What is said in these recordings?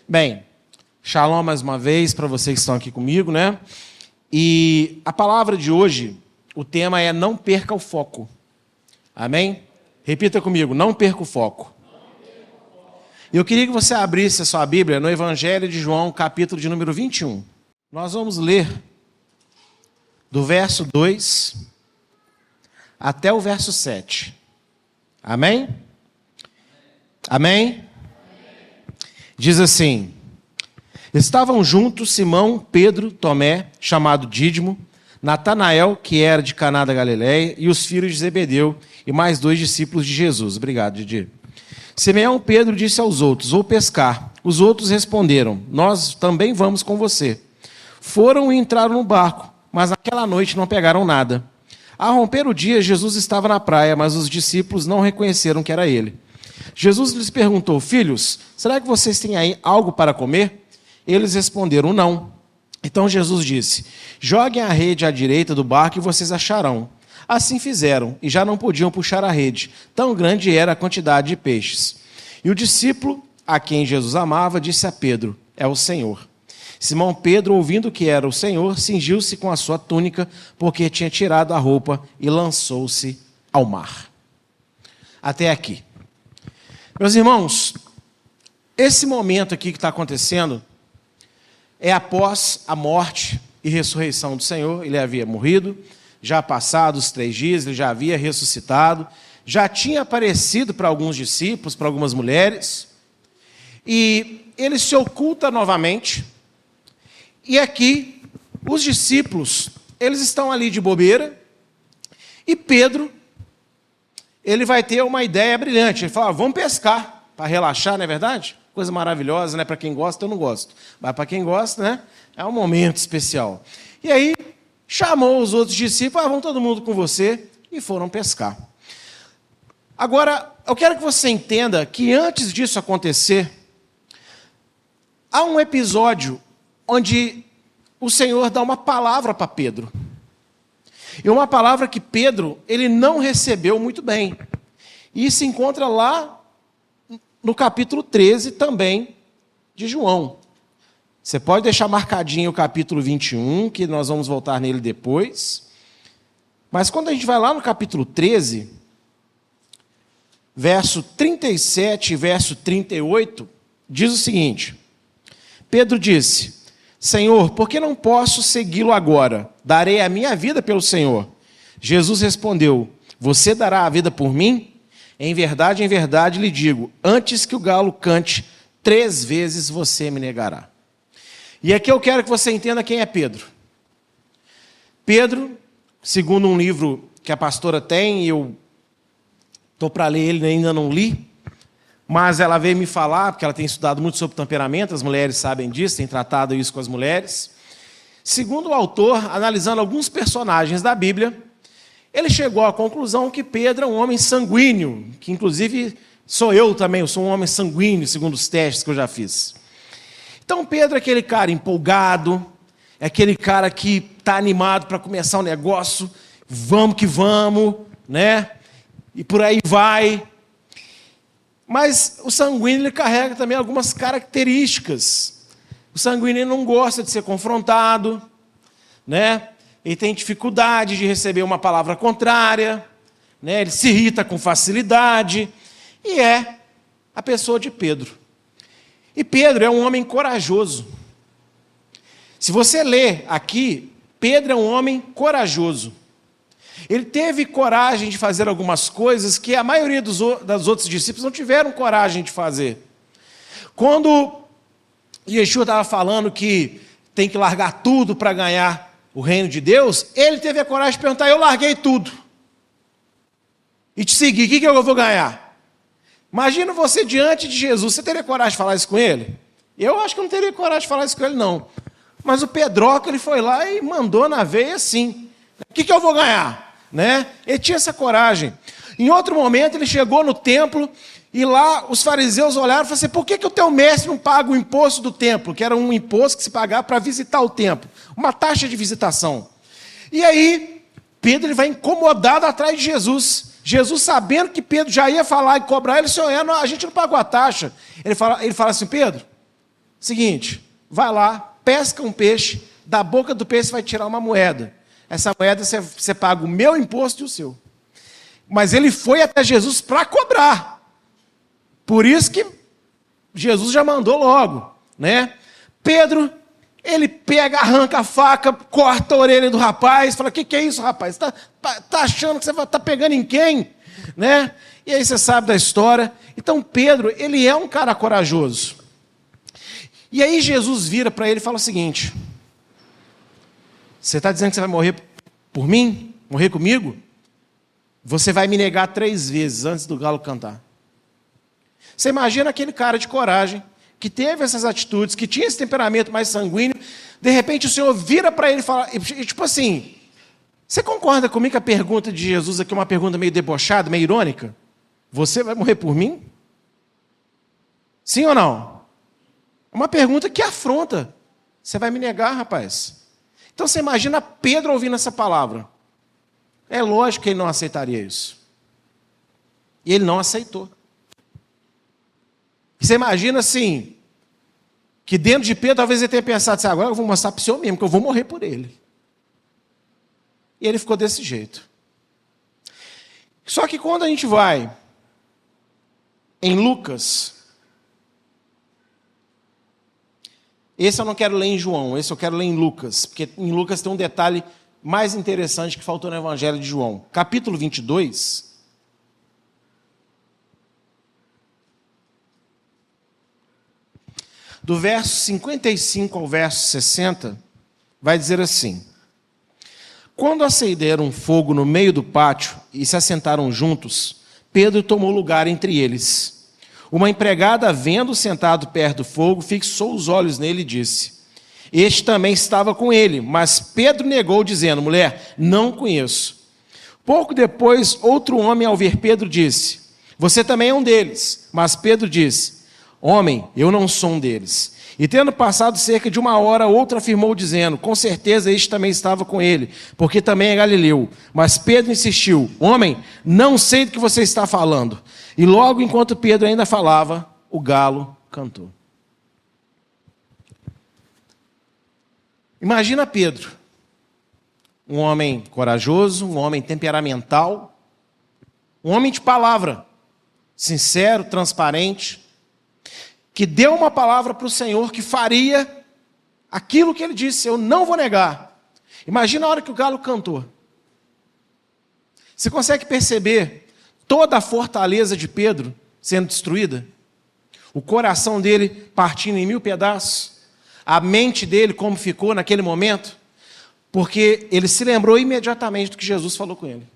Bem, shalom mais uma vez para vocês que estão aqui comigo, né? E a palavra de hoje, o tema é não perca o foco. Amém? Repita comigo, não perca o foco. Eu queria que você abrisse a sua Bíblia no Evangelho de João, capítulo de número 21. Nós vamos ler do verso 2 até o verso 7. Amém? Amém? Diz assim: estavam juntos Simão, Pedro, Tomé, chamado Dídimo, Natanael, que era de Caná da Galileia, e os filhos de Zebedeu, e mais 2 discípulos de Jesus. Obrigado, Didi. Simeão Pedro disse aos outros: vou pescar. Os outros responderam: nós também vamos com você. Foram e entraram no barco, mas naquela noite não pegaram nada. Ao romper o dia, Jesus estava na praia, mas os discípulos não reconheceram que era ele. Jesus lhes perguntou: filhos, será que vocês têm aí algo para comer? Eles responderam: não. Então Jesus disse: joguem a rede à direita do barco e vocês acharão. Assim fizeram, e já não podiam puxar a rede, tão grande era a quantidade de peixes. E o discípulo, a quem Jesus amava, disse a Pedro: é o Senhor. Simão Pedro, ouvindo que era o Senhor, cingiu-se com a sua túnica, porque tinha tirado a roupa, e lançou-se ao mar. Até aqui. Meus irmãos, esse momento aqui que está acontecendo é após a morte e ressurreição do Senhor. Ele havia morrido, já passados os 3 dias, ele já havia ressuscitado, já tinha aparecido para alguns discípulos, para algumas mulheres, e ele se oculta novamente. E aqui, os discípulos, eles estão ali de bobeira, e Pedro, ele vai ter uma ideia brilhante. Ele fala: vamos pescar, para relaxar, não é verdade? Coisa maravilhosa, né? Para quem gosta, eu não gosto. Mas para quem gosta, né? É um momento especial. E aí, chamou os outros discípulos: vamos todo mundo com você, e foram pescar. Agora, eu quero que você entenda que antes disso acontecer, há um episódio onde o Senhor dá uma palavra para Pedro. E uma palavra que Pedro, ele não recebeu muito bem. E se encontra lá no capítulo 13 também de João. Você pode deixar marcadinho o capítulo 21, que nós vamos voltar nele depois. Mas quando a gente vai lá no capítulo 13, verso 37 e verso 38, diz o seguinte: Pedro disse: Senhor, por que não posso segui-lo agora? Darei a minha vida pelo Senhor. Jesus respondeu: você dará a vida por mim? Em verdade lhe digo, antes que o galo cante, 3 vezes você me negará. E aqui eu quero que você entenda quem é Pedro. Pedro, segundo um livro que a pastora tem, e eu estou para ler ele, ainda não li, mas ela veio me falar, porque ela tem estudado muito sobre temperamento, as mulheres sabem disso, tem tratado isso com as mulheres. Segundo o autor, analisando alguns personagens da Bíblia, ele chegou à conclusão que Pedro é um homem sanguíneo, que inclusive sou eu também, eu sou um homem sanguíneo, segundo os testes que eu já fiz. Então Pedro é aquele cara empolgado, é aquele cara que está animado para começar um negócio, vamos que vamos, né? E por aí vai. Mas o sanguíneo ele carrega também algumas características. O sanguíneo não gosta de ser confrontado, né? Ele tem dificuldade de receber uma palavra contrária, né? Ele se irrita com facilidade, e é a pessoa de Pedro. E Pedro é um homem corajoso. Se você ler aqui, Pedro é um homem corajoso. Ele teve coragem de fazer algumas coisas que a maioria dos outros discípulos não tiveram coragem de fazer. Quando Yeshua estava falando que tem que largar tudo para ganhar o reino de Deus, ele teve a coragem de perguntar: eu larguei tudo e te segui, o que eu vou ganhar? Imagina você diante de Jesus, você teria coragem de falar isso com ele? Eu acho que eu não teria coragem de falar isso com ele, não. Mas o Pedroca, ele foi lá e mandou na veia assim: o que eu vou ganhar? Né? Ele tinha essa coragem. Em outro momento ele chegou no templo e lá os fariseus olharam e falaram assim: por que o teu mestre não paga o imposto do templo? Que era um imposto que se pagava para visitar o templo, uma taxa de visitação. E aí Pedro ele vai incomodado atrás de Jesus. Jesus, sabendo que Pedro já ia falar e cobrar, ele disse: a gente não pagou a taxa. Ele fala assim: Pedro, Seguinte, vai lá, pesca um peixe, da boca do peixe você vai tirar uma moeda. Essa moeda você paga o meu imposto e o seu. Mas ele foi até Jesus para cobrar. Por isso que Jesus já mandou logo, né? Pedro, ele pega, arranca a faca, corta a orelha do rapaz, fala: que é isso, rapaz? Tá achando que você está pegando em quem? Né? E aí você sabe da história. Então Pedro, ele é um cara corajoso. E aí Jesus vira para ele e fala o seguinte: você está dizendo que você vai morrer por mim? Morrer comigo? Você vai me negar 3 vezes antes do galo cantar. Você imagina aquele cara de coragem, que teve essas atitudes, que tinha esse temperamento mais sanguíneo, de repente o Senhor vira para ele e fala, tipo assim, você concorda comigo que a pergunta de Jesus aqui é uma pergunta meio debochada, meio irônica? Você vai morrer por mim? Sim ou não? É uma pergunta que afronta. Você vai me negar, rapaz? Então você imagina Pedro ouvindo essa palavra. É lógico que ele não aceitaria isso. E ele não aceitou. Você imagina assim, que dentro de Pedro talvez ele tenha pensado assim: agora eu vou mostrar para o Senhor mesmo, que eu vou morrer por ele. E ele ficou desse jeito. Só que quando a gente vai em Lucas, esse eu não quero ler em João, esse eu quero ler em Lucas, porque em Lucas tem um detalhe mais interessante que faltou no Evangelho de João. Capítulo 22. Do verso 55 ao verso 60, vai dizer assim: quando acenderam um fogo no meio do pátio e se assentaram juntos, Pedro tomou lugar entre eles. Uma empregada, vendo-o sentado perto do fogo, fixou os olhos nele e disse: este também estava com ele. Mas Pedro negou, dizendo: mulher, não conheço. Pouco depois, outro homem, ao ver Pedro, disse: você também é um deles. Mas Pedro disse: homem, eu não sou um deles. E tendo passado cerca de 1 hora, outro afirmou, dizendo: com certeza este também estava com ele, porque também é galileu. Mas Pedro insistiu: homem, não sei do que você está falando. E logo enquanto Pedro ainda falava, o galo cantou. Imagina Pedro, um homem corajoso, um homem temperamental, um homem de palavra, sincero, transparente, que deu uma palavra para o Senhor que faria aquilo que ele disse: eu não vou negar. Imagina a hora que o galo cantou. Você consegue perceber toda a fortaleza de Pedro sendo destruída? O coração dele partindo em 1000 pedaços? A mente dele como ficou naquele momento? Porque ele se lembrou imediatamente do que Jesus falou com ele.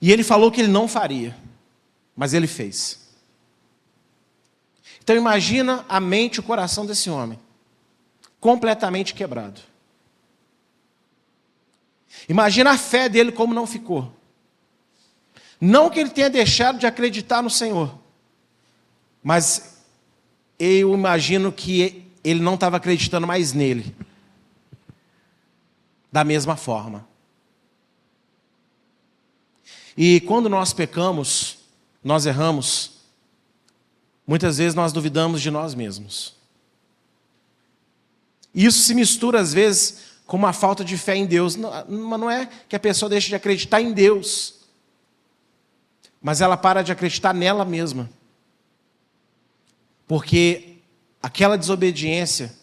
E ele falou que ele não faria, mas ele fez. Então imagina a mente e o coração desse homem, completamente quebrado. Imagina a fé dele como não ficou. Não que ele tenha deixado de acreditar no Senhor, mas eu imagino que ele não estava acreditando mais nele, da mesma forma. E quando nós pecamos, nós erramos, muitas vezes nós duvidamos de nós mesmos. Isso se mistura às vezes com uma falta de fé em Deus. Não é que a pessoa deixe de acreditar em Deus, mas ela para de acreditar nela mesma. Porque aquela desobediência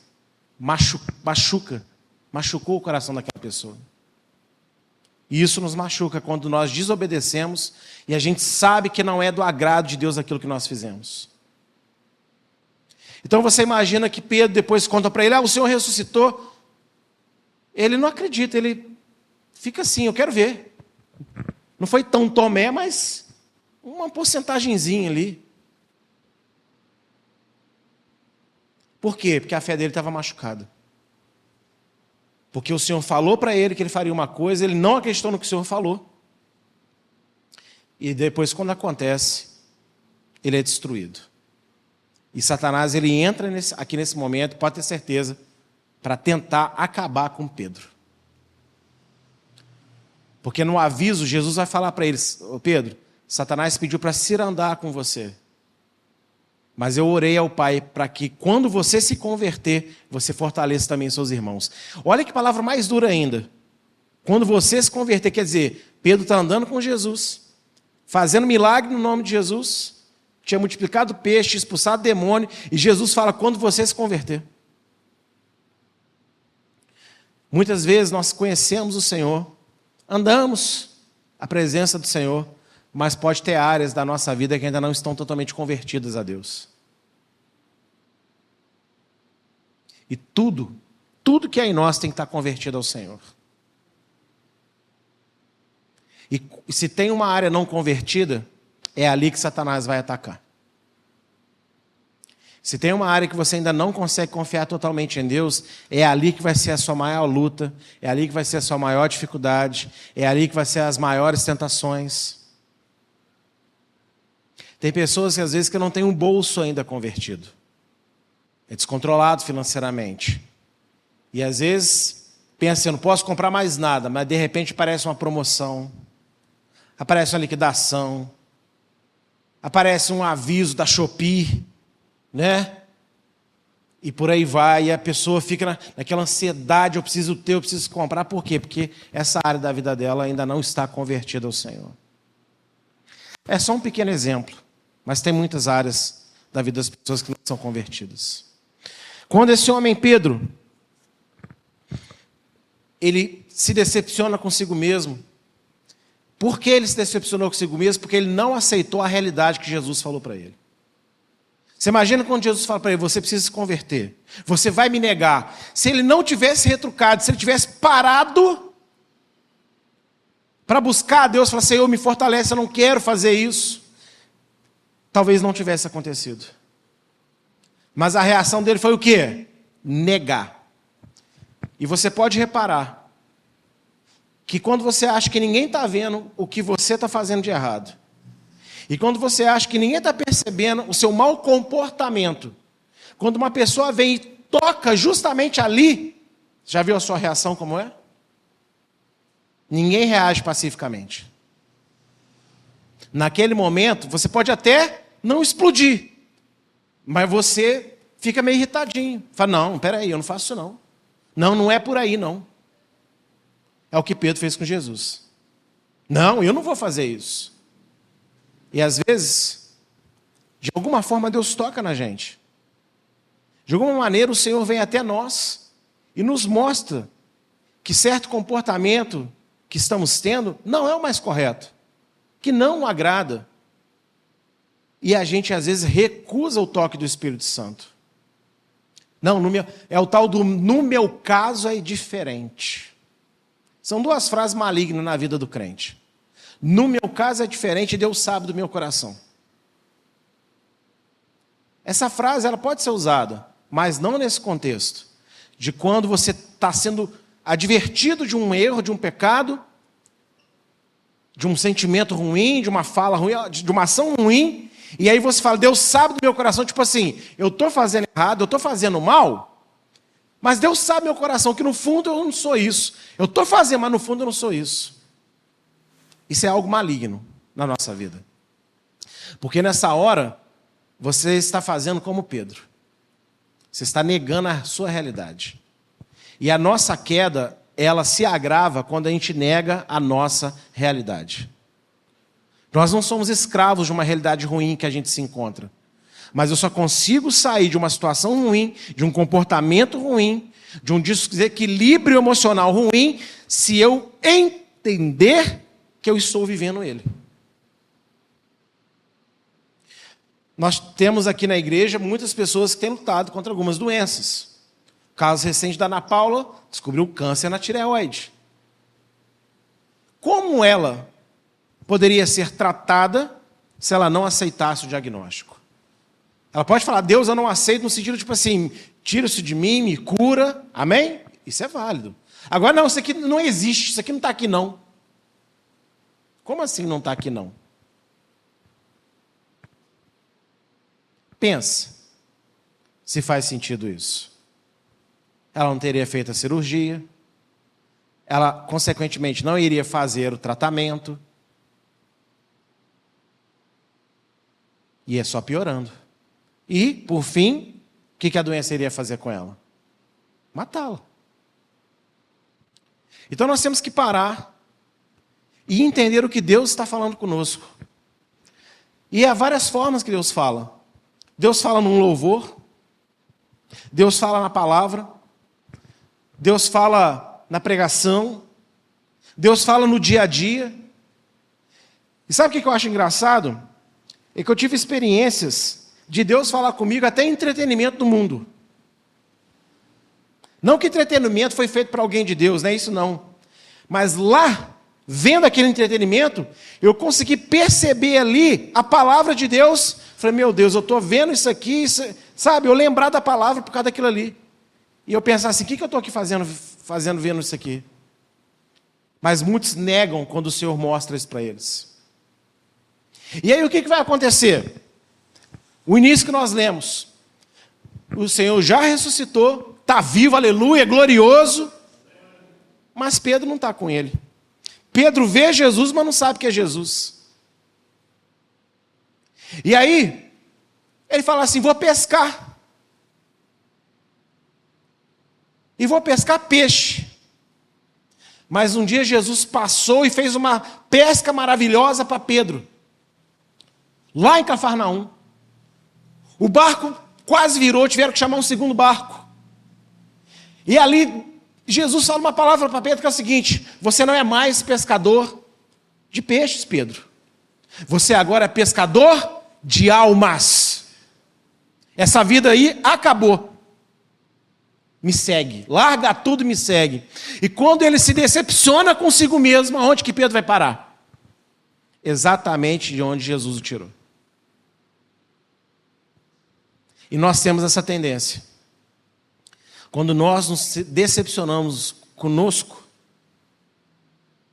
machucou o coração daquela pessoa. E isso nos machuca quando nós desobedecemos e a gente sabe que não é do agrado de Deus aquilo que nós fizemos. Então você imagina que Pedro depois conta para ele: o Senhor ressuscitou. Ele não acredita, ele fica assim: eu quero ver. Não foi tão Tomé, mas uma porcentagenzinha ali. Por quê? Porque a fé dele estava machucada. Porque o Senhor falou para ele que ele faria uma coisa, ele não acreditou no que o Senhor falou. E depois, quando acontece, ele é destruído. E Satanás, ele entra aqui nesse momento, pode ter certeza, para tentar acabar com Pedro. Porque no aviso, Jesus vai falar para eles: Pedro, Satanás pediu para cirandar com você. Mas eu orei ao Pai para que quando você se converter, você fortaleça também seus irmãos. Olha que palavra mais dura ainda. Quando você se converter, quer dizer, Pedro está andando com Jesus, fazendo milagre no nome de Jesus, tinha multiplicado peixe, expulsado demônio, e Jesus fala, quando você se converter. Muitas vezes nós conhecemos o Senhor, andamos a presença do Senhor, mas pode ter áreas da nossa vida que ainda não estão totalmente convertidas a Deus. E tudo que é em nós tem que estar convertido ao Senhor. E se tem uma área não convertida, é ali que Satanás vai atacar. Se tem uma área que você ainda não consegue confiar totalmente em Deus, é ali que vai ser a sua maior luta, é ali que vai ser a sua maior dificuldade, é ali que vai ser as maiores tentações. Tem pessoas que às vezes que não têm um bolso ainda convertido. É descontrolado financeiramente. E às vezes pensa, eu não posso comprar mais nada, mas de repente aparece uma promoção, aparece uma liquidação, aparece um aviso da Shopee, né? E por aí vai, e a pessoa fica naquela ansiedade, eu preciso ter, eu preciso comprar. Por quê? Porque essa área da vida dela ainda não está convertida ao Senhor. É só um pequeno exemplo, mas tem muitas áreas da vida das pessoas que não são convertidas. Quando esse homem Pedro, ele se decepciona consigo mesmo. Por que ele se decepcionou consigo mesmo? Porque ele não aceitou a realidade que Jesus falou para ele. Você imagina quando Jesus fala para ele, você precisa se converter, você vai me negar. Se ele não tivesse retrucado, se ele tivesse parado para buscar a Deus, falar, Senhor, me fortalece, eu não quero fazer isso, talvez não tivesse acontecido. Mas a reação dele foi o quê? Negar. E você pode reparar que quando você acha que ninguém está vendo o que você está fazendo de errado, e quando você acha que ninguém está percebendo o seu mau comportamento, quando uma pessoa vem e toca justamente ali, já viu a sua reação como é? Ninguém reage pacificamente. Naquele momento, você pode até não explodir, mas você fica meio irritadinho. Fala, não, peraí, eu não faço isso não. Não, não é por aí não. É o que Pedro fez com Jesus. Não, eu não vou fazer isso. E às vezes, de alguma forma Deus toca na gente. De alguma maneira o Senhor vem até nós e nos mostra que certo comportamento que estamos tendo não é o mais correto, que não o agrada. E a gente às vezes recusa o toque do Espírito Santo. Não, é o tal do no meu caso é diferente. São duas frases malignas na vida do crente. No meu caso é diferente, Deus sabe do meu coração. Essa frase ela pode ser usada, mas não nesse contexto. De quando você está sendo advertido de um erro, de um pecado, de um sentimento ruim, de uma fala ruim, de uma ação ruim, e aí você fala, Deus sabe do meu coração, tipo assim, eu estou fazendo errado, eu estou fazendo mal, mas Deus sabe do meu coração, que no fundo eu não sou isso. Eu estou fazendo, mas no fundo eu não sou isso. Isso é algo maligno na nossa vida. Porque nessa hora, você está fazendo como Pedro. Você está negando a sua realidade. E a nossa queda, ela se agrava quando a gente nega a nossa realidade. Nós não somos escravos de uma realidade ruim que a gente se encontra. Mas eu só consigo sair de uma situação ruim, de um comportamento ruim, de um desequilíbrio emocional ruim, se eu entender que eu estou vivendo ele. Nós temos aqui na igreja muitas pessoas que têm lutado contra algumas doenças. O caso recente da Ana Paula descobriu câncer na tireoide. Como ela poderia ser tratada se ela não aceitasse o diagnóstico? Ela pode falar, Deus, eu não aceito, no sentido tipo assim, tira isso de mim, me cura, amém? Isso é válido. Agora não, isso aqui não existe, isso aqui não está aqui não. Como assim não está aqui não? Pensa, se faz sentido isso. Ela não teria feito a cirurgia, ela, consequentemente, não iria fazer o tratamento, e é só piorando. E, por fim, o que a doença iria fazer com ela? Matá-la. Então nós temos que parar e entender o que Deus está falando conosco. E há várias formas que Deus fala. Deus fala num louvor, Deus fala na palavra, Deus fala na pregação, Deus fala no dia a dia. E sabe o que eu acho engraçado? É que eu tive experiências de Deus falar comigo até em entretenimento do mundo. Não que entretenimento foi feito para alguém de Deus, não é isso não. Mas lá, vendo aquele entretenimento, eu consegui perceber ali a palavra de Deus. Falei, meu Deus, eu estou vendo isso aqui, sabe? Eu lembrar da palavra por causa daquilo ali. E eu pensar assim, o que eu estou aqui fazendo vendo isso aqui? Mas muitos negam quando o Senhor mostra isso para eles. E aí o que vai acontecer? O início que nós lemos. O Senhor já ressuscitou, está vivo, aleluia, glorioso. Mas Pedro não está com ele. Pedro vê Jesus, mas não sabe que é Jesus. E aí, ele fala assim, vou pescar. E vou pescar peixe. Mas um dia Jesus passou e fez uma pesca maravilhosa para Pedro. Lá em Cafarnaum. O barco quase virou, tiveram que chamar um segundo barco. E ali, Jesus fala uma palavra para Pedro que é o seguinte, você não é mais pescador de peixes, Pedro. Você agora é pescador de almas. Essa vida aí acabou. Me segue, larga tudo e me segue. E quando ele se decepciona consigo mesmo, aonde que Pedro vai parar? Exatamente de onde Jesus o tirou. E nós temos essa tendência. Quando nós nos decepcionamos conosco,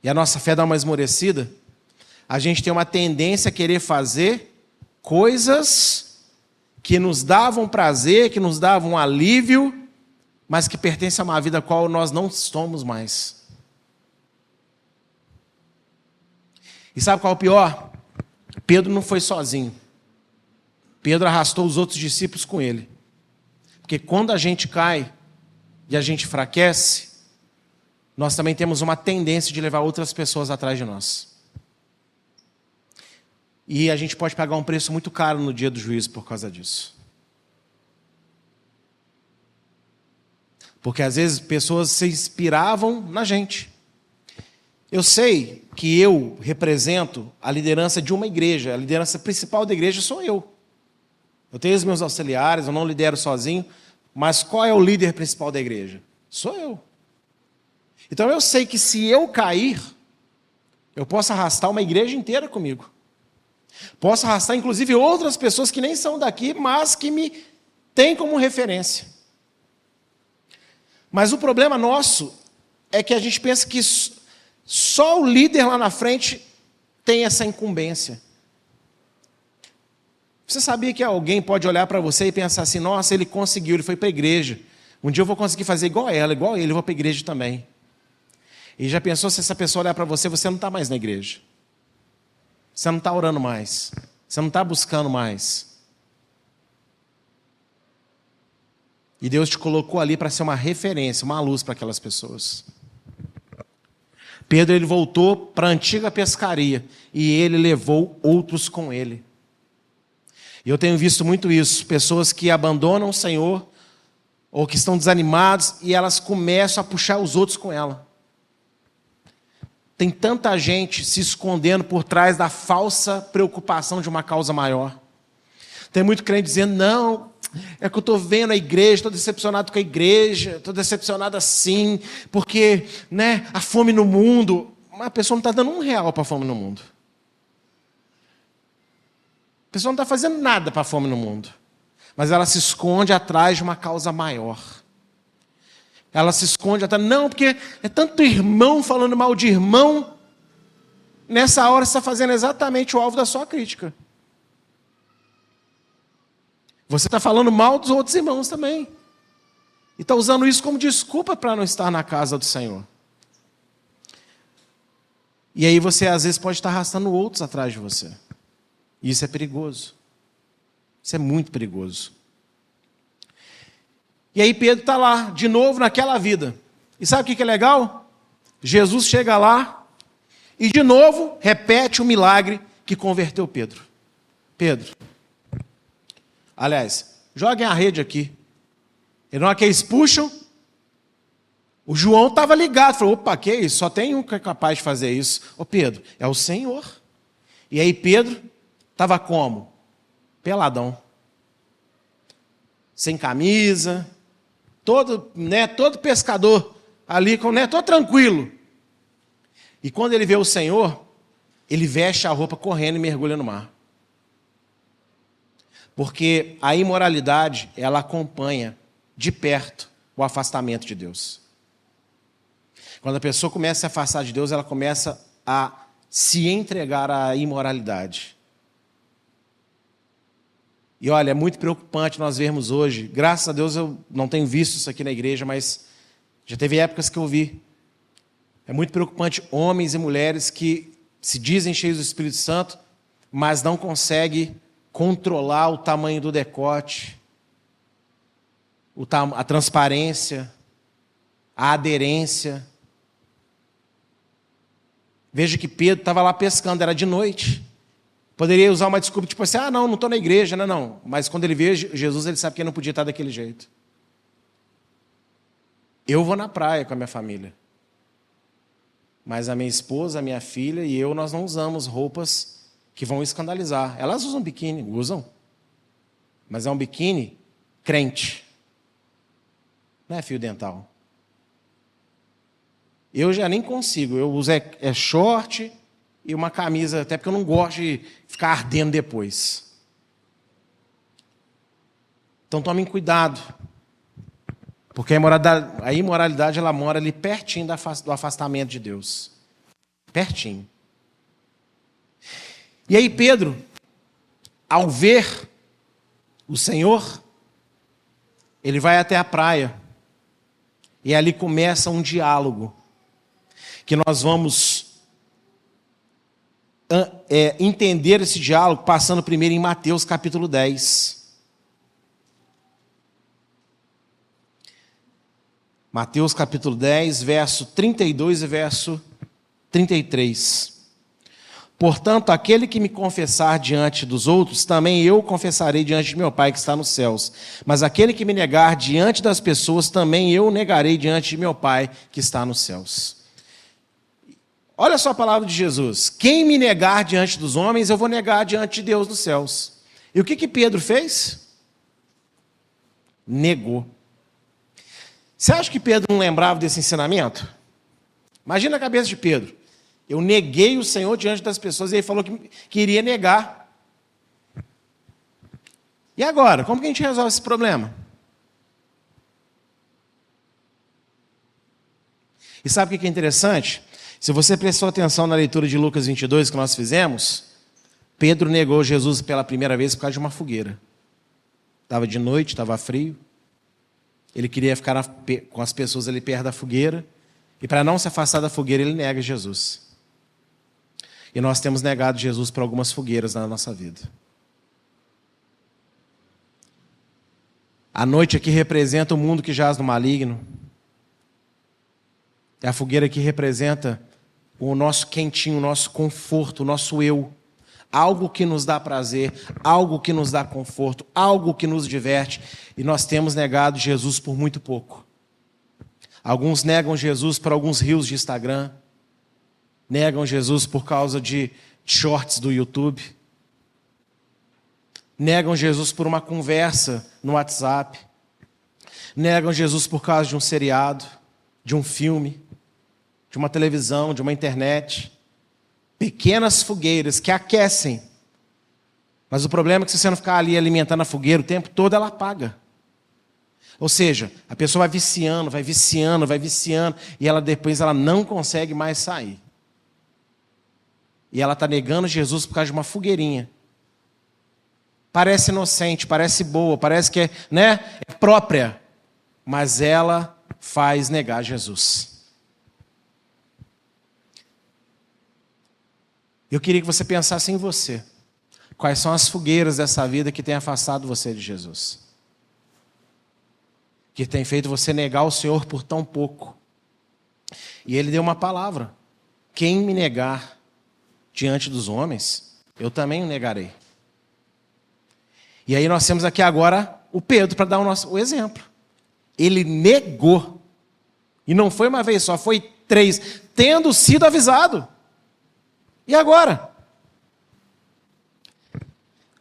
e a nossa fé dá uma esmorecida, a gente tem uma tendência a querer fazer coisas que nos davam prazer, que nos davam alívio, mas que pertencem a uma vida a qual nós não somos mais. E sabe qual é o pior? Pedro não foi sozinho. Pedro arrastou os outros discípulos com ele. Porque quando a gente cai e a gente enfraquece, nós também temos uma tendência de levar outras pessoas atrás de nós. E a gente pode pagar um preço muito caro no dia do juízo por causa disso. Porque às vezes pessoas se inspiravam na gente. Eu sei que eu represento a liderança de uma igreja. A liderança principal da igreja sou eu. Eu tenho os meus auxiliares, eu não lidero sozinho. Mas qual é o líder principal da igreja? Sou eu. Então eu sei que se eu cair, eu posso arrastar uma igreja inteira comigo. Posso arrastar inclusive outras pessoas que nem são daqui, mas que me têm como referência. Mas o problema nosso é que a gente pensa que só o líder lá na frente tem essa incumbência. Você sabia que alguém pode olhar para você e pensar assim, nossa, ele conseguiu, ele foi para a igreja. Um dia eu vou conseguir fazer igual ela, igual ele, eu vou para a igreja também. E já pensou se essa pessoa olhar para você, você não está mais na igreja. Você não está orando mais. Você não está buscando mais. E Deus te colocou ali para ser uma referência, uma luz para aquelas pessoas. Pedro, ele voltou para a antiga pescaria e ele levou outros com ele. E eu tenho visto muito isso, pessoas que abandonam o Senhor ou que estão desanimados e elas começam a puxar os outros com ela. Tem tanta gente se escondendo por trás da falsa preocupação de uma causa maior. Tem muito crente dizendo, não, é que eu estou vendo a igreja, estou decepcionado com a igreja, estou decepcionado assim, porque a fome no mundo, a pessoa não está dando R$1 para a fome no mundo. A pessoa não está fazendo nada para a fome no mundo, mas ela se esconde atrás de uma causa maior. Ela se esconde atrás, não, porque é tanto irmão falando mal de irmão, nessa hora você está fazendo exatamente o alvo da sua crítica. Você está falando mal dos outros irmãos também. E está usando isso como desculpa para não estar na casa do Senhor. E aí você às vezes pode estar arrastando outros atrás de você. E isso é perigoso. Isso é muito perigoso. E aí Pedro está lá, de novo naquela vida. E sabe o que é legal? Jesus chega lá e de novo repete o milagre que converteu Pedro. Pedro, aliás, joguem a rede aqui. E na hora que eles puxam, o João estava ligado, falou, opa, que isso? Só tem um que é capaz de fazer isso. Ô Pedro, é o Senhor. E aí Pedro estava como? Peladão. Sem camisa, todo pescador ali, todo tranquilo. E quando ele vê o Senhor, ele veste a roupa correndo e mergulha no mar. Porque a imoralidade, ela acompanha de perto o afastamento de Deus. Quando a pessoa começa a se afastar de Deus, ela começa a se entregar à imoralidade. E olha, é muito preocupante nós vermos hoje, graças a Deus eu não tenho visto isso aqui na igreja, mas já teve épocas que eu vi. É muito preocupante homens e mulheres que se dizem cheios do Espírito Santo, mas não conseguem controlar o tamanho do decote, a transparência, a aderência. Veja que Pedro estava lá pescando, era de noite. Poderia usar uma desculpa, tipo assim, não estou na igreja, não. Mas quando ele vê Jesus, ele sabe que ele não podia estar daquele jeito. Eu vou na praia com a minha família. Mas a minha esposa, a minha filha e eu, nós não usamos roupas que vão escandalizar. Elas usam biquíni, usam. Mas é um biquíni crente. Não é fio dental. Eu já nem consigo. Eu uso short e uma camisa, até porque eu não gosto de ficar ardendo depois. Então tomem cuidado. Porque a imoralidade ela mora ali pertinho do afastamento de Deus. Pertinho. E aí Pedro, ao ver o Senhor, ele vai até a praia. E ali começa um diálogo. Que nós vamos entender esse diálogo passando primeiro em Mateus capítulo 10. Mateus capítulo 10, verso 32 e verso 33. Portanto, aquele que me confessar diante dos outros, também eu confessarei diante de meu Pai que está nos céus. Mas aquele que me negar diante das pessoas, também eu negarei diante de meu Pai que está nos céus. Olha só a palavra de Jesus. Quem me negar diante dos homens, eu vou negar diante de Deus nos céus. E o que Pedro fez? Negou. Você acha que Pedro não lembrava desse ensinamento? Imagina a cabeça de Pedro. Eu neguei o Senhor diante das pessoas e ele falou que iria negar. E agora? Como que a gente resolve esse problema? E sabe o que é interessante? Se você prestou atenção na leitura de Lucas 22 que nós fizemos, Pedro negou Jesus pela primeira vez por causa de uma fogueira. Estava de noite, estava frio. Ele queria ficar com as pessoas ali perto da fogueira. E para não se afastar da fogueira, ele nega Jesus. E nós temos negado Jesus por algumas fogueiras na nossa vida. A noite aqui representa o mundo que jaz no maligno. É a fogueira que representa o nosso quentinho, o nosso conforto, o nosso eu. Algo que nos dá prazer, algo que nos dá conforto, algo que nos diverte. E nós temos negado Jesus por muito pouco. Alguns negam Jesus por alguns reels de Instagram. Negam Jesus por causa de shorts do YouTube. Negam Jesus por uma conversa no WhatsApp. Negam Jesus por causa de um seriado, de um filme, de uma televisão, de uma internet. Pequenas fogueiras que aquecem. Mas o problema é que se você não ficar ali alimentando a fogueira o tempo todo, ela apaga. Ou seja, a pessoa vai viciando, vai viciando, vai viciando, e depois ela não consegue mais sair. E ela está negando Jesus por causa de uma fogueirinha. Parece inocente, parece boa, parece que é própria. Mas ela faz negar Jesus. Eu queria que você pensasse em você. Quais são as fogueiras dessa vida que tem afastado você de Jesus? Que tem feito você negar o Senhor por tão pouco? E ele deu uma palavra: quem me negar diante dos homens, eu também o negarei. E aí nós temos aqui agora o Pedro para dar o exemplo. Ele negou. E não foi uma vez só, foi 3, tendo sido avisado. E agora?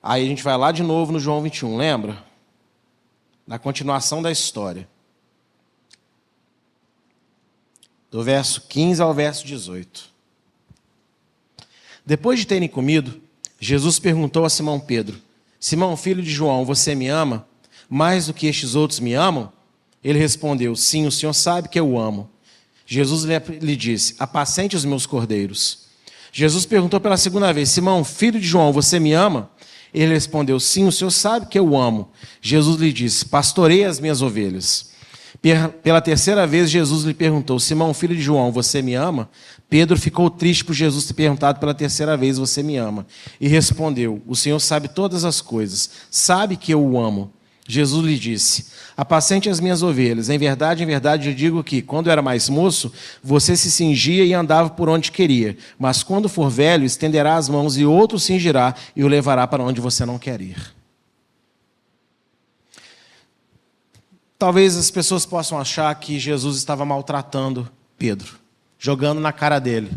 Aí a gente vai lá de novo no João 21, lembra? Na continuação da história. Do verso 15 ao verso 18. Depois de terem comido, Jesus perguntou a Simão Pedro: Simão, filho de João, você me ama mais do que estes outros me amam? Ele respondeu: sim, o Senhor sabe que eu o amo. Jesus lhe disse: apacente os meus cordeiros. Jesus perguntou pela segunda vez: Simão, filho de João, você me ama? Ele respondeu: sim, o Senhor sabe que eu o amo. Jesus lhe disse: pastorei as minhas ovelhas. Pela terceira vez, Jesus lhe perguntou: Simão, filho de João, você me ama? Pedro ficou triste por Jesus ter perguntado pela terceira vez: você me ama? E respondeu: o Senhor sabe todas as coisas, sabe que eu o amo. Jesus lhe disse: apacente as minhas ovelhas. Em verdade, eu digo que, quando era mais moço, você se cingia e andava por onde queria. Mas quando for velho, estenderá as mãos e outro cingirá e o levará para onde você não quer ir. Talvez as pessoas possam achar que Jesus estava maltratando Pedro, jogando na cara dele: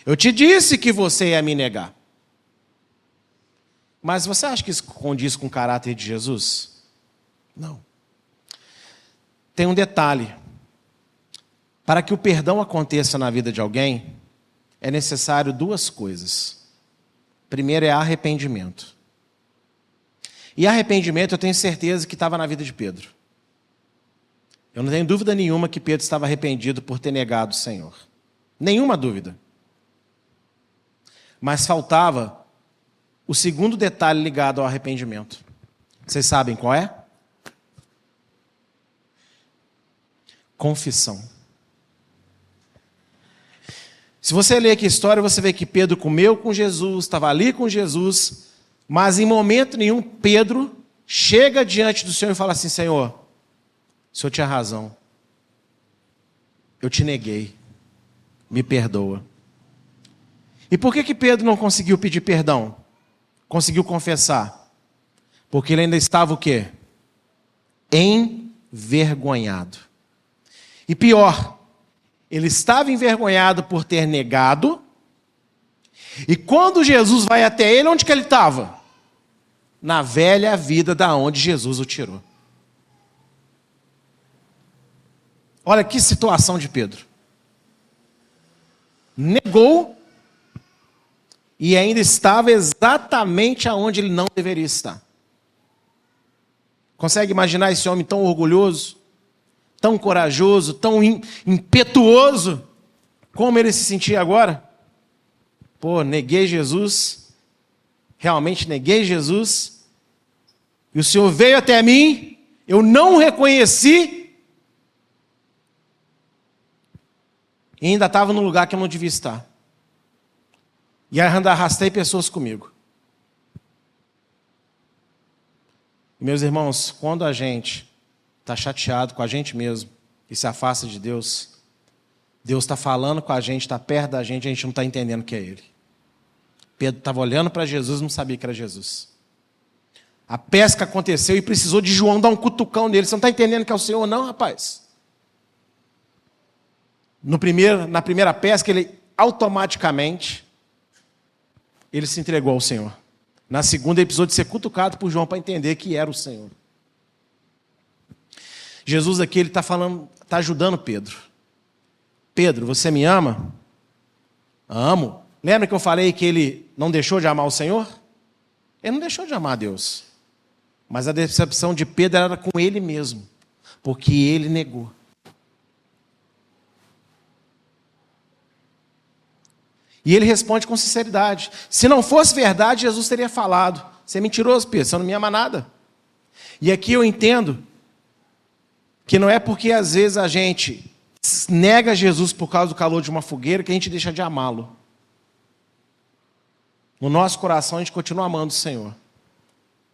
eu te disse que você ia me negar. Mas você acha que isso condiz com o caráter de Jesus? Não. Tem um detalhe. Para que o perdão aconteça na vida de alguém, é necessário 2 coisas. Primeiro é arrependimento. E arrependimento eu tenho certeza que estava na vida de Pedro. Eu não tenho dúvida nenhuma que Pedro estava arrependido por ter negado o Senhor. Nenhuma dúvida. Mas faltava o segundo detalhe ligado ao arrependimento. Vocês sabem qual é? Confissão. Se você ler aqui a história, você vê que Pedro comeu com Jesus, estava ali com Jesus, mas em momento nenhum Pedro chega diante do Senhor e fala assim: Senhor, o Senhor tinha razão. Eu te neguei. Me perdoa. E por que Pedro não conseguiu pedir perdão? Conseguiu confessar? Porque ele ainda estava o quê? Envergonhado. E pior, ele estava envergonhado por ter negado. E quando Jesus vai até ele, onde que ele estava? Na velha vida da onde Jesus o tirou. Olha que situação de Pedro. Negou e ainda estava exatamente aonde ele não deveria estar. Consegue imaginar esse homem tão orgulhoso, tão corajoso, tão impetuoso, como ele se sentia agora? Pô, neguei Jesus, realmente neguei Jesus, e o Senhor veio até mim, eu não o reconheci, e ainda estava no lugar que eu não devia estar. E ainda arrastei pessoas comigo. E, meus irmãos, quando a gente está chateado com a gente mesmo e se afasta de Deus, Deus está falando com a gente, está perto da gente não está entendendo que é Ele. Pedro estava olhando para Jesus e não sabia que era Jesus. A pesca aconteceu e precisou de João dar um cutucão nele. Você não está entendendo que é o Senhor, não, rapaz? Na primeira pesca, ele automaticamente ele se entregou ao Senhor. Na segunda, ele precisou de ser cutucado por João para entender que era o Senhor. Jesus aqui, ele está falando, está ajudando Pedro. Pedro, você me ama? Amo. Lembra que eu falei que ele não deixou de amar o Senhor? Ele não deixou de amar a Deus. Mas a decepção de Pedro era com ele mesmo, porque ele negou. E ele responde com sinceridade. Se não fosse verdade, Jesus teria falado: você é mentiroso, Pedro, você não me ama nada. E aqui eu entendo que não é porque às vezes a gente nega Jesus por causa do calor de uma fogueira que a gente deixa de amá-lo. No nosso coração a gente continua amando o Senhor.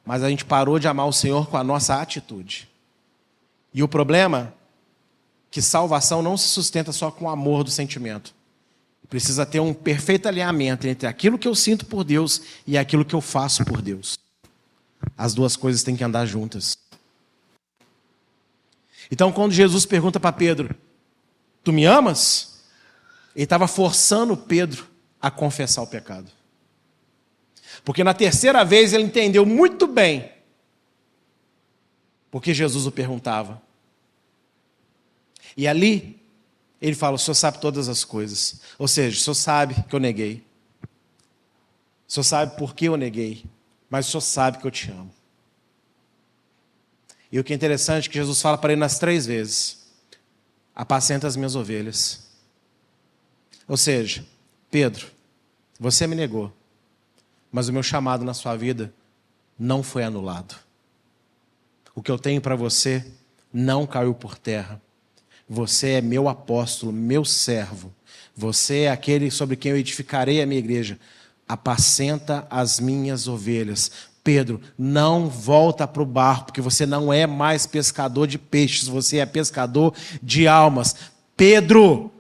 Mas a gente parou de amar o Senhor com a nossa atitude. E o problema é que salvação não se sustenta só com o amor do sentimento. Precisa ter um perfeito alinhamento entre aquilo que eu sinto por Deus e aquilo que eu faço por Deus. As duas coisas têm que andar juntas. Então, quando Jesus pergunta para Pedro, tu me amas? Ele estava forçando Pedro a confessar o pecado. Porque na terceira vez ele entendeu muito bem porque Jesus o perguntava. E ali, ele fala, o Senhor sabe todas as coisas. Ou seja, o Senhor sabe que eu neguei. O Senhor sabe por que eu neguei. Mas o Senhor sabe que eu te amo. E o que é interessante é que Jesus fala para ele nas 3 vezes. Apacenta as minhas ovelhas. Ou seja, Pedro, você me negou. Mas o meu chamado na sua vida não foi anulado. O que eu tenho para você não caiu por terra. Você é meu apóstolo, meu servo. Você é aquele sobre quem eu edificarei a minha igreja. Apacenta as minhas ovelhas. Pedro, não volta para o barco, porque você não é mais pescador de peixes, você é pescador de almas. Pedro,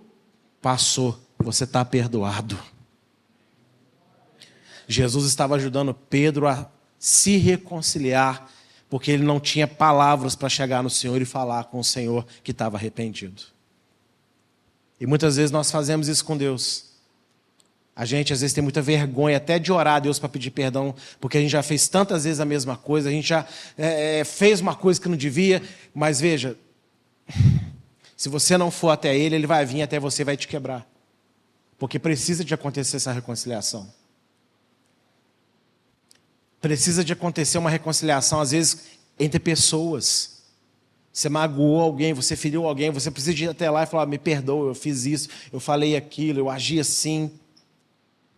passou, você está perdoado. Jesus estava ajudando Pedro a se reconciliar, porque ele não tinha palavras para chegar no Senhor e falar com o Senhor que estava arrependido. E muitas vezes nós fazemos isso com Deus. A gente às vezes tem muita vergonha até de orar a Deus para pedir perdão, porque a gente já fez tantas vezes a mesma coisa, a gente já fez uma coisa que não devia, mas veja, se você não for até Ele, Ele vai vir até você e vai te quebrar. Porque precisa de acontecer essa reconciliação. Precisa de acontecer uma reconciliação, às vezes, entre pessoas. Você magoou alguém, você feriu alguém, você precisa ir até lá e falar, me perdoa, eu fiz isso, eu falei aquilo, eu agi assim.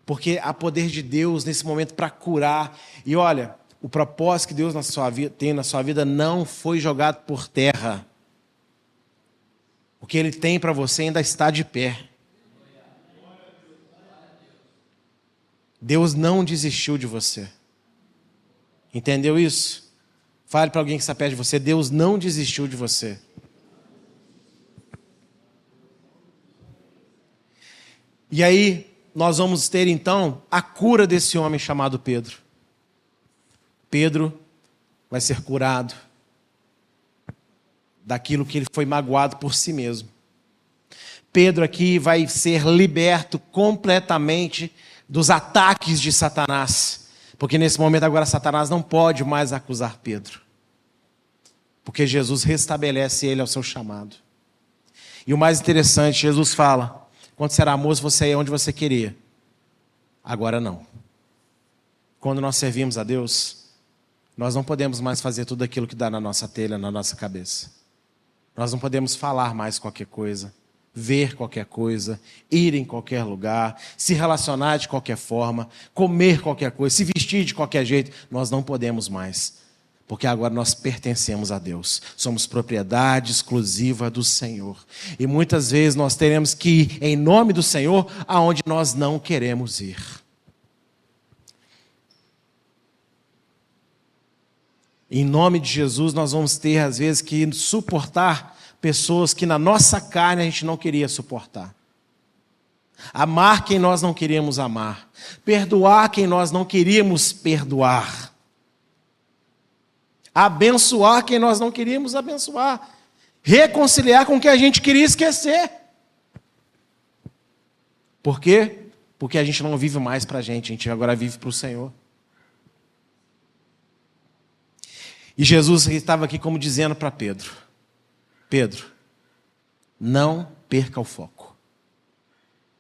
Porque há poder de Deus nesse momento para curar. E olha, o propósito que Deus tem na sua vida não foi jogado por terra. O que Ele tem para você ainda está de pé. Deus não desistiu de você. Entendeu isso? Fale para alguém que está perto de você, Deus não desistiu de você. E aí, nós vamos ter então a cura desse homem chamado Pedro. Pedro vai ser curado daquilo que ele foi magoado por si mesmo. Pedro aqui vai ser liberto completamente dos ataques de Satanás. Porque nesse momento agora Satanás não pode mais acusar Pedro. Porque Jesus restabelece ele ao seu chamado. E o mais interessante, Jesus fala, quando você era moço, você ia onde você queria. Agora não. Quando nós servimos a Deus, nós não podemos mais fazer tudo aquilo que dá na nossa telha, na nossa cabeça. Nós não podemos falar mais qualquer coisa, ver qualquer coisa, ir em qualquer lugar, se relacionar de qualquer forma, comer qualquer coisa, se vestir de qualquer jeito. Nós não podemos mais, porque agora nós pertencemos a Deus. Somos propriedade exclusiva do Senhor. E muitas vezes nós teremos que ir em nome do Senhor aonde nós não queremos ir. Em nome de Jesus nós vamos ter às vezes que suportar pessoas que na nossa carne a gente não queria suportar. Amar quem nós não queríamos amar. Perdoar quem nós não queríamos perdoar. Abençoar quem nós não queríamos abençoar. Reconciliar com quem a gente queria esquecer. Por quê? Porque a gente não vive mais para a gente agora vive para o Senhor. E Jesus estava aqui como dizendo para Pedro, Pedro, não perca o foco.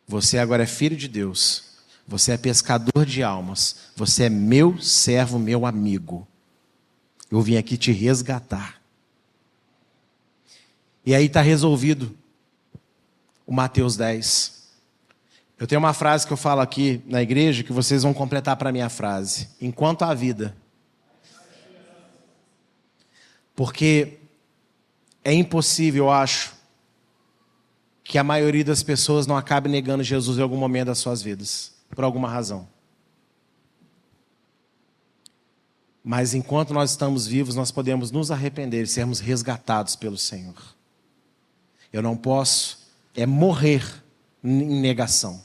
Você agora é filho de Deus. Você é pescador de almas. Você é meu servo, meu amigo. Eu vim aqui te resgatar. E aí está resolvido o Mateus 10. Eu tenho uma frase que eu falo aqui na igreja que vocês vão completar para a minha frase. Enquanto há vida. Porque é impossível, eu acho, que a maioria das pessoas não acabe negando Jesus em algum momento das suas vidas. Por alguma razão. Mas enquanto nós estamos vivos, nós podemos nos arrepender e sermos resgatados pelo Senhor. Eu não posso morrer em negação.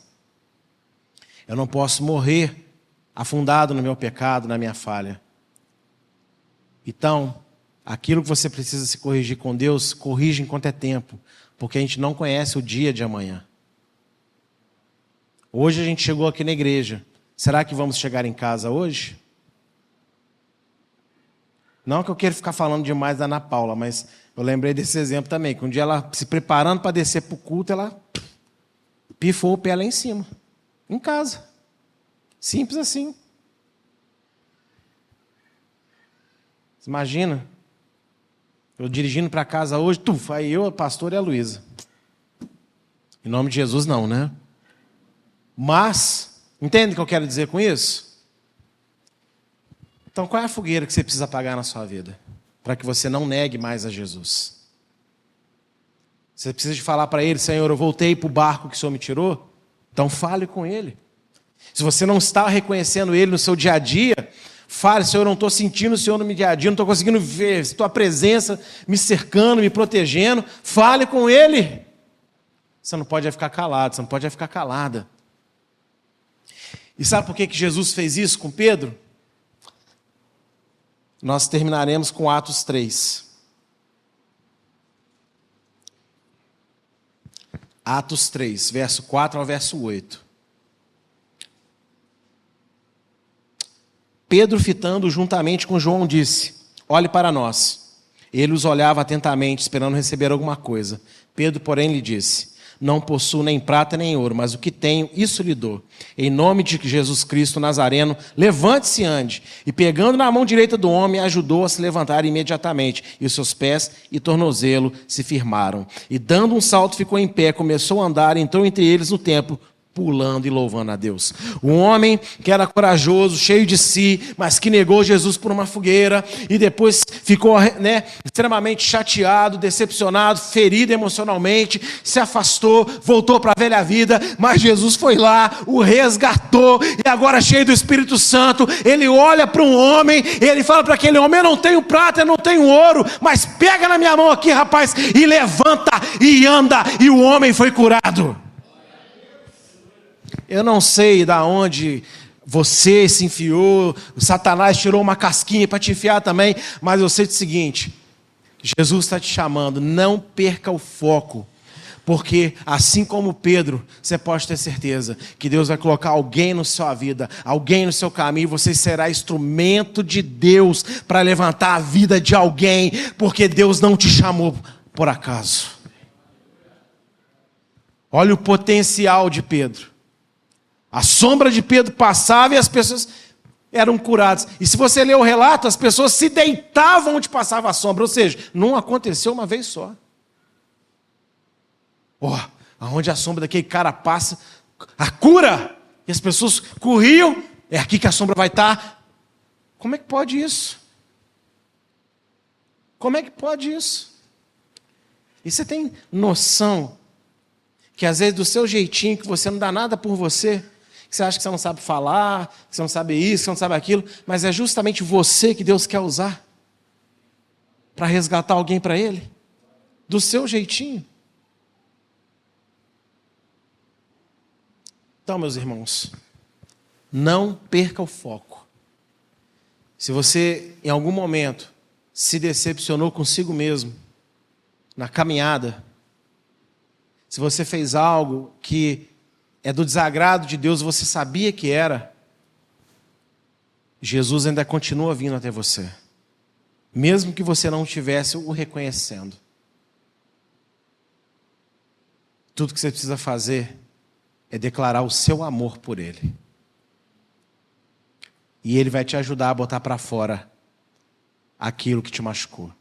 Eu não posso morrer afundado no meu pecado, na minha falha. Então, aquilo que você precisa se corrigir com Deus, corrija enquanto é tempo, porque a gente não conhece o dia de amanhã. Hoje a gente chegou aqui na igreja. Será que vamos chegar em casa hoje? Não que eu queira ficar falando demais da Ana Paula, mas eu lembrei desse exemplo também, que um dia ela se preparando para descer para o culto, ela pifou o pé lá em cima, em casa. Simples assim. Você imagina, eu dirigindo para casa hoje, aí eu, a pastora e a Luísa. Em nome de Jesus não, né? Mas, entende o que eu quero dizer com isso? Então, qual é a fogueira que você precisa apagar na sua vida? Para que você não negue mais a Jesus. Você precisa de falar para Ele: Senhor, eu voltei para o barco que o Senhor me tirou. Então, fale com Ele. Se você não está reconhecendo Ele no seu dia a dia, fale: Senhor, eu não estou sentindo o Senhor no meu dia a dia, não estou conseguindo ver Tua presença me cercando, me protegendo. Fale com Ele. Você não pode ficar calado, você não pode ficar calada. E sabe por que Jesus fez isso com Pedro? Nós terminaremos com Atos 3. Atos 3, verso 4 ao verso 8. Pedro, fitando juntamente com João, disse: olhe para nós. Ele os olhava atentamente, esperando receber alguma coisa. Pedro, porém, lhe disse: não possuo nem prata nem ouro, mas o que tenho, isso lhe dou. Em nome de Jesus Cristo Nazareno, levante-se e ande. E pegando na mão direita do homem, ajudou a se levantar imediatamente. E os seus pés e tornozelo se firmaram. E dando um salto, ficou em pé, começou a andar, entrou entre eles no templo, pulando e louvando a Deus. Um homem que era corajoso, cheio de si, mas que negou Jesus por uma fogueira e depois ficou, extremamente chateado, decepcionado, ferido emocionalmente, se afastou, voltou para a velha vida, mas Jesus foi lá, o resgatou e agora, cheio do Espírito Santo, ele olha para um homem e ele fala para aquele homem: eu não tenho prata, eu não tenho ouro, mas pega na minha mão aqui, rapaz, e levanta e anda, e o homem foi curado. Eu não sei de onde você se enfiou, o Satanás tirou uma casquinha para te enfiar também, mas eu sei o seguinte: Jesus está te chamando, não perca o foco, porque assim como Pedro, você pode ter certeza que Deus vai colocar alguém na sua vida, alguém no seu caminho, você será instrumento de Deus para levantar a vida de alguém, porque Deus não te chamou por acaso. Olha o potencial de Pedro. A sombra de Pedro passava e as pessoas eram curadas. E se você ler o relato, as pessoas se deitavam onde passava a sombra. Ou seja, não aconteceu uma vez só. Aonde a sombra daquele cara passa, a cura. E as pessoas corriam. É aqui que a sombra vai estar. Como é que pode isso? Como é que pode isso? E você tem noção que às vezes do seu jeitinho, que você não dá nada por você, que você acha que você não sabe falar, que você não sabe isso, que você não sabe aquilo, mas é justamente você que Deus quer usar para resgatar alguém para Ele, do seu jeitinho. Então, meus irmãos, não perca o foco. Se você, em algum momento, se decepcionou consigo mesmo, na caminhada, se você fez algo que é do desagrado de Deus, você sabia que era, Jesus ainda continua vindo até você, mesmo que você não estivesse o reconhecendo. Tudo que você precisa fazer é declarar o seu amor por Ele. E Ele vai te ajudar a botar para fora aquilo que te machucou,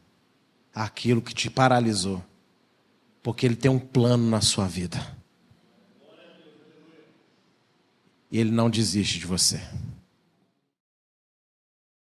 aquilo que te paralisou, porque Ele tem um plano na sua vida. E Ele não desiste de você.